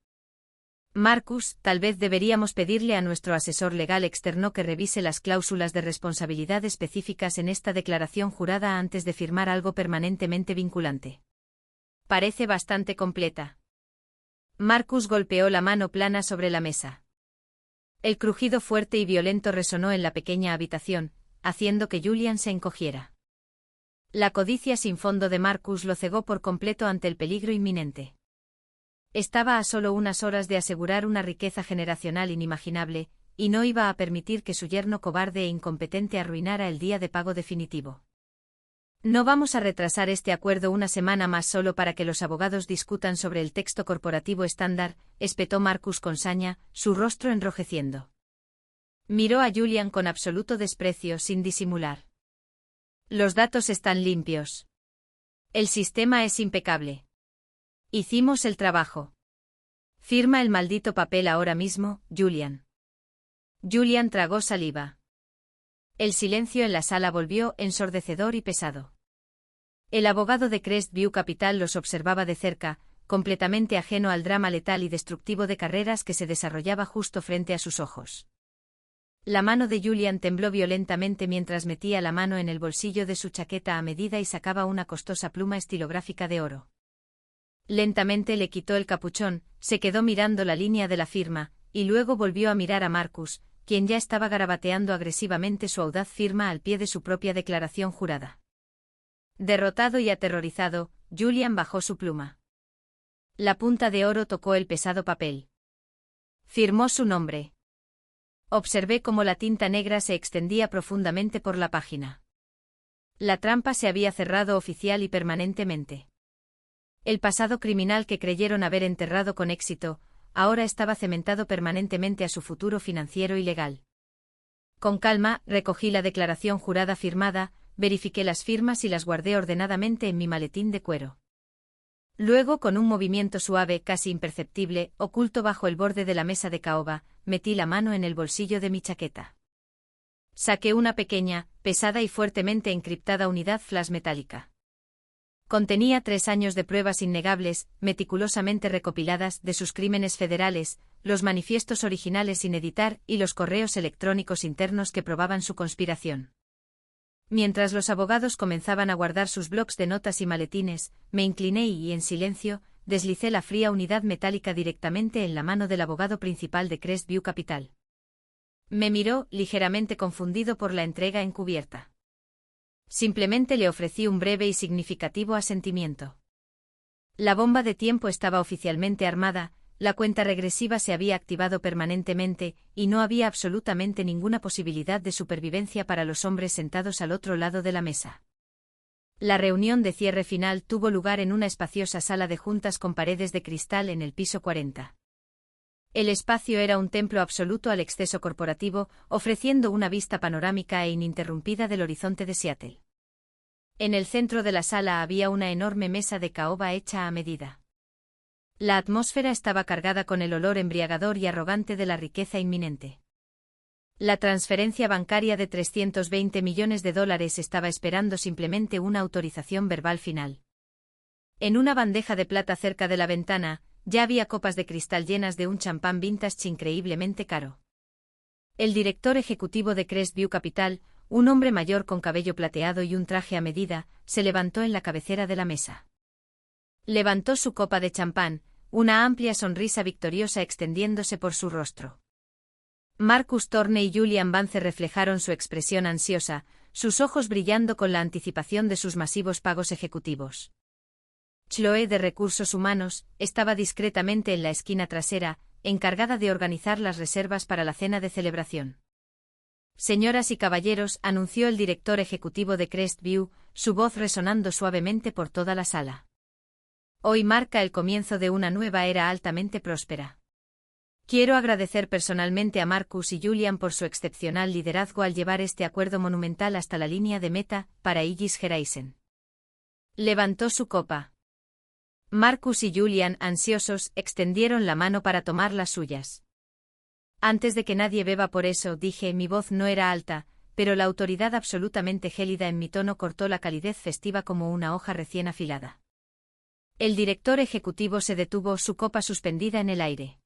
Marcus, tal vez deberíamos pedirle a nuestro asesor legal externo que revise las cláusulas de responsabilidad específicas en esta declaración jurada antes de firmar algo permanentemente vinculante. Parece bastante completa. Marcus golpeó la mano plana sobre la mesa. El crujido fuerte y violento resonó en la pequeña habitación, haciendo que Julian se encogiera. La codicia sin fondo de Marcus lo cegó por completo ante el peligro inminente. Estaba a solo unas horas de asegurar una riqueza generacional inimaginable, y no iba a permitir que su yerno cobarde e incompetente arruinara el día de pago definitivo. No vamos a retrasar este acuerdo una semana más solo para que los abogados discutan sobre el texto corporativo estándar, espetó Marcus con saña, su rostro enrojeciendo. Miró a Julian con absoluto desprecio sin disimular. Los datos están limpios. El sistema es impecable. Hicimos el trabajo. Firma el maldito papel ahora mismo, Julian. Julian tragó saliva. El silencio en la sala volvió ensordecedor y pesado. El abogado de Crestview Capital los observaba de cerca, completamente ajeno al drama letal y destructivo de carreras que se desarrollaba justo frente a sus ojos. La mano de Julian tembló violentamente mientras metía la mano en el bolsillo de su chaqueta a medida y sacaba una costosa pluma estilográfica de oro. Lentamente le quitó el capuchón, se quedó mirando la línea de la firma, y luego volvió a mirar a Marcus, quien ya estaba garabateando agresivamente su audaz firma al pie de su propia declaración jurada. Derrotado y aterrorizado, Julian bajó su pluma. La punta de oro tocó el pesado papel. Firmó su nombre. Observé cómo la tinta negra se extendía profundamente por la página. La trampa se había cerrado oficial y permanentemente. El pasado criminal que creyeron haber enterrado con éxito, ahora estaba cementado permanentemente a su futuro financiero y legal. Con calma, recogí la declaración jurada firmada, verifiqué las firmas y las guardé ordenadamente en mi maletín de cuero. Luego, con un movimiento suave, casi imperceptible, oculto bajo el borde de la mesa de caoba, metí la mano en el bolsillo de mi chaqueta. Saqué una pequeña, pesada y fuertemente encriptada unidad flash metálica. Contenía 3 años de pruebas innegables, meticulosamente recopiladas, de sus crímenes federales, los manifiestos originales sin editar y los correos electrónicos internos que probaban su conspiración. Mientras los abogados comenzaban a guardar sus blocs de notas y maletines, me incliné y, en silencio, deslicé la fría unidad metálica directamente en la mano del abogado principal de Crestview Capital. Me miró, ligeramente confundido por la entrega encubierta. Simplemente le ofrecí un breve y significativo asentimiento. La bomba de tiempo estaba oficialmente armada, la cuenta regresiva se había activado permanentemente, y no había absolutamente ninguna posibilidad de supervivencia para los hombres sentados al otro lado de la mesa. La reunión de cierre final tuvo lugar en una espaciosa sala de juntas con paredes de cristal en el piso 40. El espacio era un templo absoluto al exceso corporativo, ofreciendo una vista panorámica e ininterrumpida del horizonte de Seattle. En el centro de la sala había una enorme mesa de caoba hecha a medida. La atmósfera estaba cargada con el olor embriagador y arrogante de la riqueza inminente. La transferencia bancaria de $320 millones estaba esperando simplemente una autorización verbal final. En una bandeja de plata cerca de la ventana, ya había copas de cristal llenas de un champán vintage increíblemente caro. El director ejecutivo de Crestview Capital, un hombre mayor con cabello plateado y un traje a medida, se levantó en la cabecera de la mesa. Levantó su copa de champán, una amplia sonrisa victoriosa extendiéndose por su rostro. Marcus Thorne y Julian Vance reflejaron su expresión ansiosa, sus ojos brillando con la anticipación de sus masivos pagos ejecutivos. Chloe de Recursos Humanos estaba discretamente en la esquina trasera, encargada de organizar las reservas para la cena de celebración. Señoras y caballeros, anunció el director ejecutivo de Crestview, su voz resonando suavemente por toda la sala. Hoy marca el comienzo de una nueva era altamente próspera. Quiero agradecer personalmente a Marcus y Julian por su excepcional liderazgo al llevar este acuerdo monumental hasta la línea de meta para Aegis Horizon. Levantó su copa. Marcus y Julian, ansiosos, extendieron la mano para tomar las suyas. Antes de que nadie beba por eso, dije, mi voz no era alta, pero la autoridad absolutamente gélida en mi tono cortó la calidez festiva como una hoja recién afilada. El director ejecutivo se detuvo, su copa suspendida en el aire.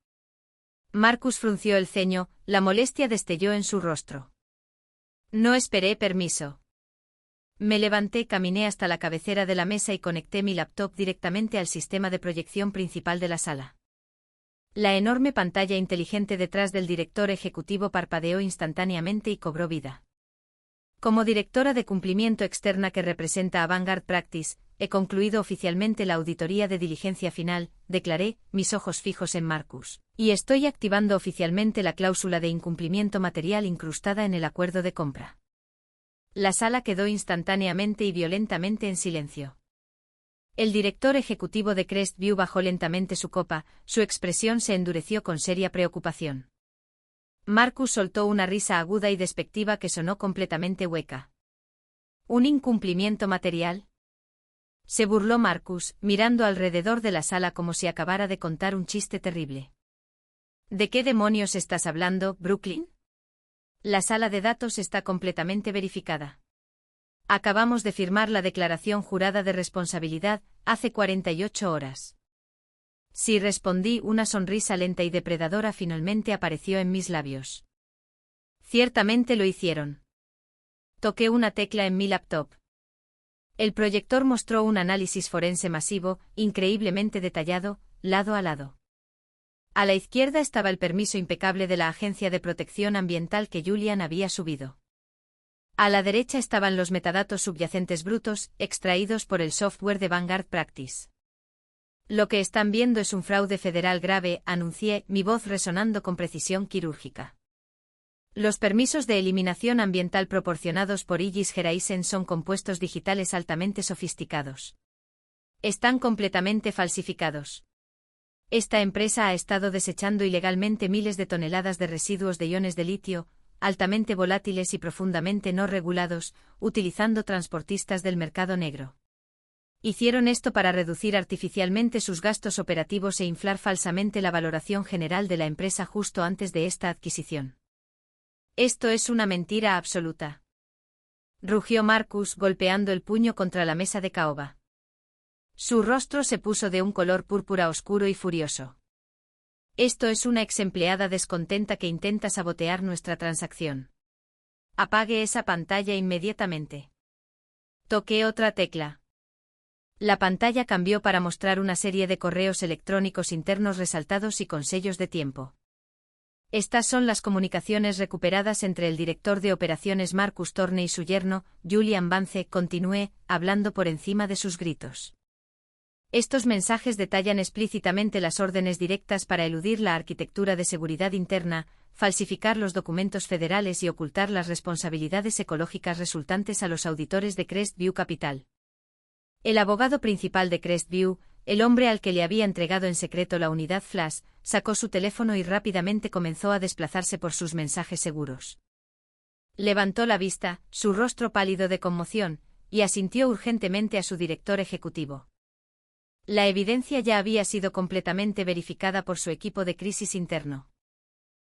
Marcus frunció el ceño, la molestia destelló en su rostro. No esperé permiso. Me levanté, caminé hasta la cabecera de la mesa y conecté mi laptop directamente al sistema de proyección principal de la sala. La enorme pantalla inteligente detrás del director ejecutivo parpadeó instantáneamente y cobró vida. Como directora de cumplimiento externa que representa a Vanguard Practice, he concluido oficialmente la auditoría de diligencia final, declaré, mis ojos fijos en Marcus, y estoy activando oficialmente la cláusula de incumplimiento material incrustada en el acuerdo de compra. La sala quedó instantáneamente y violentamente en silencio. El director ejecutivo de Crestview bajó lentamente su copa, su expresión se endureció con seria preocupación. Marcus soltó una risa aguda y despectiva que sonó completamente hueca. ¿Un incumplimiento material? Se burló Marcus, mirando alrededor de la sala como si acabara de contar un chiste terrible. ¿De qué demonios estás hablando, Brooklyn? La sala de datos está completamente verificada. Acabamos de firmar la declaración jurada de responsabilidad, hace 48 horas. Sí, respondí, una sonrisa lenta y depredadora finalmente apareció en mis labios. Ciertamente lo hicieron. Toqué una tecla en mi laptop. El proyector mostró un análisis forense masivo, increíblemente detallado, lado a lado. A la izquierda estaba el permiso impecable de la Agencia de Protección Ambiental que Julian había subido. A la derecha estaban los metadatos subyacentes brutos, extraídos por el software de Vanguard Practice. Lo que están viendo es un fraude federal grave, anuncié, mi voz resonando con precisión quirúrgica. Los permisos de eliminación ambiental proporcionados por Aegis Horizon son compuestos digitales altamente sofisticados. Están completamente falsificados. Esta empresa ha estado desechando ilegalmente miles de toneladas de residuos de iones de litio, altamente volátiles y profundamente no regulados, utilizando transportistas del mercado negro. Hicieron esto para reducir artificialmente sus gastos operativos e inflar falsamente la valoración general de la empresa justo antes de esta adquisición. Esto es una mentira absoluta. Rugió Marcus golpeando el puño contra la mesa de caoba. Su rostro se puso de un color púrpura oscuro y furioso. Esto es una ex empleada descontenta que intenta sabotear nuestra transacción. Apague esa pantalla inmediatamente. Toqué otra tecla. La pantalla cambió para mostrar una serie de correos electrónicos internos resaltados y con sellos de tiempo. Estas son las comunicaciones recuperadas entre el director de operaciones Marcus Thorne y su yerno, Julian Vance, continué, hablando por encima de sus gritos. Estos mensajes detallan explícitamente las órdenes directas para eludir la arquitectura de seguridad interna, falsificar los documentos federales y ocultar las responsabilidades ecológicas resultantes a los auditores de Crestview Capital. El abogado principal de Crestview, el hombre al que le había entregado en secreto la unidad Flash, sacó su teléfono y rápidamente comenzó a desplazarse por sus mensajes seguros. Levantó la vista, su rostro pálido de conmoción, y asintió urgentemente a su director ejecutivo. La evidencia ya había sido completamente verificada por su equipo de crisis interno.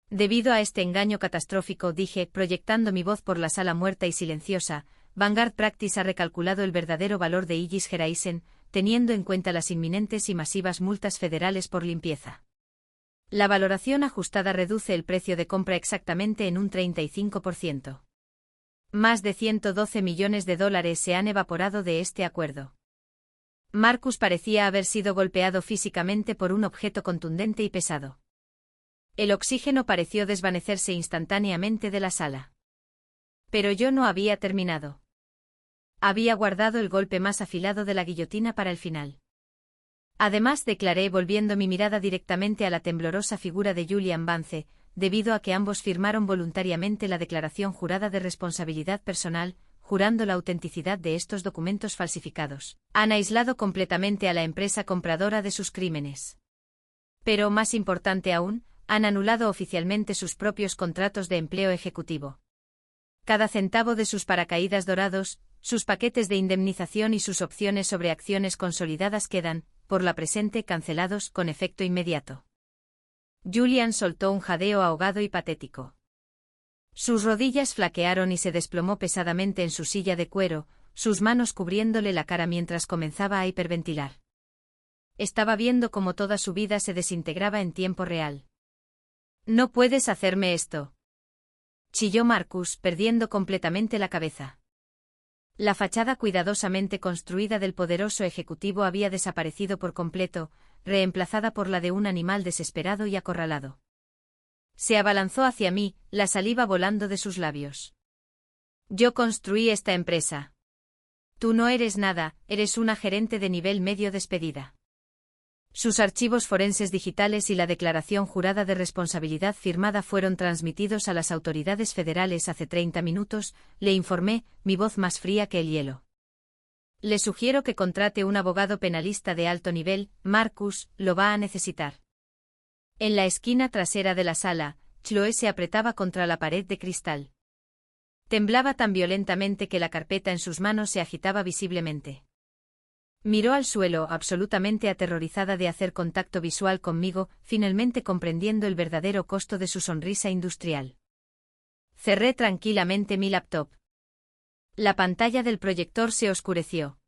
Debido a este engaño catastrófico, dije, proyectando mi voz por la sala muerta y silenciosa, Vanguard Practice ha recalculado el verdadero valor de Aegis Horizon, teniendo en cuenta las inminentes y masivas multas federales por limpieza. La valoración ajustada reduce el precio de compra exactamente en un 35%. Más de $112 millones se han evaporado de este acuerdo. Marcus parecía haber sido golpeado físicamente por un objeto contundente y pesado. El oxígeno pareció desvanecerse instantáneamente de la sala. Pero yo no había terminado. Había guardado el golpe más afilado de la guillotina para el final. Además, declaré volviendo mi mirada directamente a la temblorosa figura de Julian Vance, debido a que ambos firmaron voluntariamente la declaración jurada de responsabilidad personal, jurando la autenticidad de estos documentos falsificados. Han aislado completamente a la empresa compradora de sus crímenes. Pero, más importante aún, han anulado oficialmente sus propios contratos de empleo ejecutivo. Cada centavo de sus paracaídas dorados, sus paquetes de indemnización y sus opciones sobre acciones consolidadas quedan, por la presente, cancelados con efecto inmediato. Julian soltó un jadeo ahogado y patético. Sus rodillas flaquearon y se desplomó pesadamente en su silla de cuero, sus manos cubriéndole la cara mientras comenzaba a hiperventilar. Estaba viendo cómo toda su vida se desintegraba en tiempo real. «No puedes hacerme esto», chilló Marcus, perdiendo completamente la cabeza. La fachada cuidadosamente construida del poderoso ejecutivo había desaparecido por completo, reemplazada por la de un animal desesperado y acorralado. Se abalanzó hacia mí, la saliva volando de sus labios. «Yo construí esta empresa. Tú no eres nada, eres una gerente de nivel medio despedida». Sus archivos forenses digitales y la declaración jurada de responsabilidad firmada fueron transmitidos a las autoridades federales hace 30 minutos, le informé, mi voz más fría que el hielo. Le sugiero que contrate un abogado penalista de alto nivel, Marcus, lo va a necesitar. En la esquina trasera de la sala, Chloe se apretaba contra la pared de cristal. Temblaba tan violentamente que la carpeta en sus manos se agitaba visiblemente. Miró al suelo, absolutamente aterrorizada de hacer contacto visual conmigo, finalmente comprendiendo el verdadero costo de su sonrisa industrial. Cerré tranquilamente mi laptop. La pantalla del proyector se oscureció.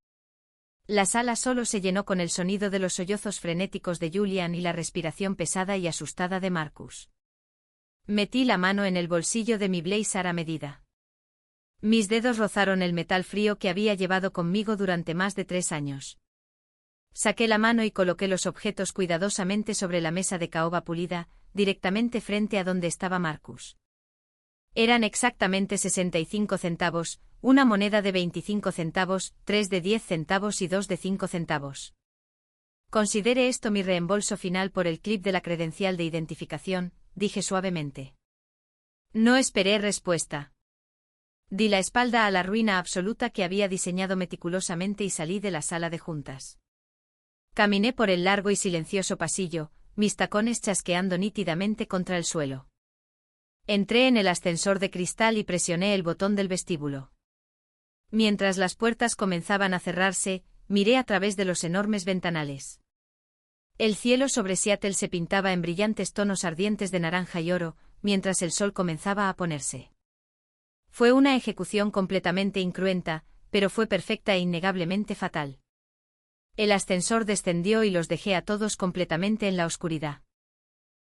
La sala solo se llenó con el sonido de los sollozos frenéticos de Julian y la respiración pesada y asustada de Marcus. Metí la mano en el bolsillo de mi blazer a medida. Mis dedos rozaron el metal frío que había llevado conmigo durante más de 3 años. Saqué la mano y coloqué los objetos cuidadosamente sobre la mesa de caoba pulida, directamente frente a donde estaba Marcus. Eran exactamente 65 centavos, una moneda de 25 centavos, 3 de 10 centavos y 2 de 5 centavos. Considere esto mi reembolso final por el clip de la credencial de identificación, dije suavemente. No esperé respuesta. Di la espalda a la ruina absoluta que había diseñado meticulosamente y salí de la sala de juntas. Caminé por el largo y silencioso pasillo, mis tacones chasqueando nítidamente contra el suelo. Entré en el ascensor de cristal y presioné el botón del vestíbulo. Mientras las puertas comenzaban a cerrarse, miré a través de los enormes ventanales. El cielo sobre Seattle se pintaba en brillantes tonos ardientes de naranja y oro, mientras el sol comenzaba a ponerse. Fue una ejecución completamente incruenta, pero fue perfecta e innegablemente fatal. El ascensor descendió y los dejé a todos completamente en la oscuridad.